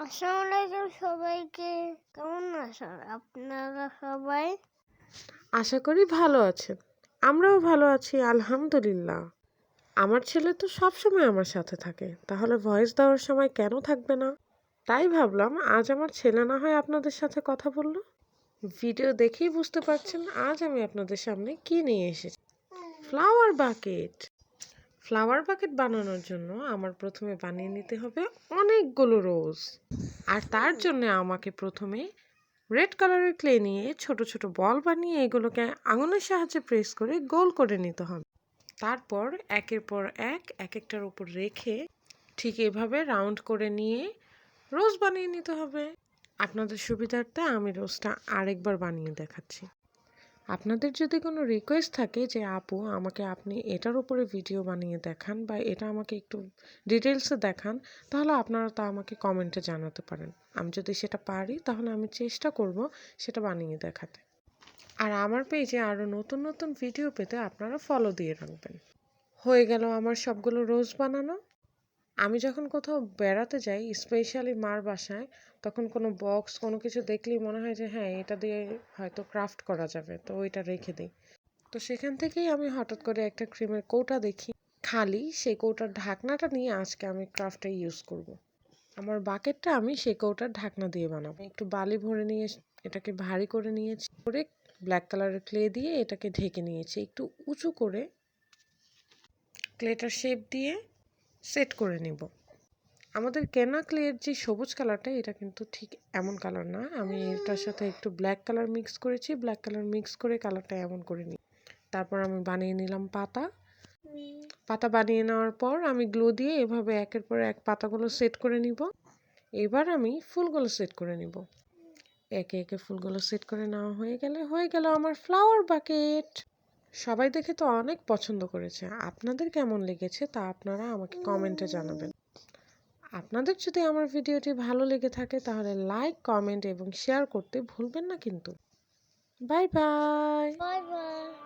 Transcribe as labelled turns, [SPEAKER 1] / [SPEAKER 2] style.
[SPEAKER 1] আসসালামু আলাইকুম সবাইকে। কেমন আছেন আপনারা সবাই?
[SPEAKER 2] আশা করি ভালো আছেন। আমরাও ভালো আছি আলহামদুলিল্লাহ। আমার ছেলে তো সবসময় আমার সাথে থাকে, তাহলে ভয়েস দেওয়ার সময় কেন থাকবে না? তাই ভাবলাম আজ আমার ছেলে না হয় আপনাদের সাথে কথা বলল। ভিডিও দেখেই বুঝতে পারছেন আজ আমি আপনাদের সামনে কি নিয়ে এসেছি। Flower bucket. ফ্লাওয়ার বাকেট বানানোর জন্য আমার প্রথমে বানিয়ে নিতে হবে অনেকগুলো রোজ। আর তার জন্য আমাকে প্রথমে রেড কালারের ক্লে নিয়ে ছোট ছোট বল বানিয়ে এগুলোকে আঙুলের সাহায্যে প্রেস করে গোল করে নিতে হবে। তারপর একের পর এক একটার উপর রেখে ঠিক এভাবে রাউন্ড করে নিয়ে রোজ বানিয়ে নিতে হবে। আপনাদের সুবিধার্থে আমি রোজটা আরেকবার বানিয়ে দেখাচ্ছি। আপনাদের যদি কোনো রিকোয়েস্ট থাকে যে আপু আমাকে আপনি এটার উপরে ভিডিও বানিয়ে দেখান বা এটা আমাকে একটু ডিটেলসে দেখান, তাহলে আপনারা তা আমাকে কমেন্টে জানাতে পারেন। আমি যদি সেটা পারি তাহলে আমি চেষ্টা করব সেটা বানিয়ে দেখাতে। আর আমার পেজে আরও নতুন নতুন ভিডিও পেতে আপনারা ফলো দিয়ে রাখবেন। হয়ে গেল আমার সবগুলো রোজ বানানো। আমি যখন কোথাও বেড়াতে যাই, স্পেশালি মার বাসায়, তখন কোনো বক্স কোনো কিছু দেখলেই মনে হয় যে হ্যাঁ এটা দিয়ে হয়তো ক্রাফট করা যাবে, তো ওইটা রেখে দিই। তো সেখান থেকেই আমি হঠাৎ করে একটা ক্রিমের কৌটা দেখি খালি, সেই কৌটার ঢাকনাটা নিয়ে আজকে আমি ক্রাফটে ইউজ করব। আমার বাকেটটা আমি সেই কৌটার ঢাকনা দিয়ে বানাবো। একটু বালি ভরে নিয়ে এটাকে ভারী করে নিয়েছি, করে ব্ল্যাক কালারের ক্লে দিয়ে এটাকে ঢেকে নিয়েছি। একটু উঁচু করে ক্লেটার শেপ দিয়ে সেট করে নিব। আমাদের কেনা ক্লের যে সবুজ কালারটা, এটা কিন্তু ঠিক এমন কালার না। আমি এটার সাথে একটু ব্ল্যাক কালার মিক্স করেছি, ব্ল্যাক কালার মিক্স করে কালারটা এমন করে নিই। তারপর আমি বানিয়ে নিলাম পাতা। পাতা বানিয়ে নেওয়ার পর আমি গ্লু দিয়ে এভাবে একের পর এক পাতাগুলো সেট করে নিব। এবার আমি ফুলগুলো সেট করে নিব। একে একে ফুলগুলো সেট করে নেওয়া হয়ে গেল আমার ফ্লাওয়ার বাকেট। সবাই দেখে তো অনেক পছন্দ করেছে। আপনাদের কেমন লেগেছে তা আপনারা আমাকে কমেন্টে জানাবেন। আপনাদের যদি আমার ভিডিওটি ভালো লেগে থাকে তাহলে লাইক, কমেন্ট এবং শেয়ার করতে ভুলবেন না কিন্তু। Bye bye.
[SPEAKER 1] Bye bye.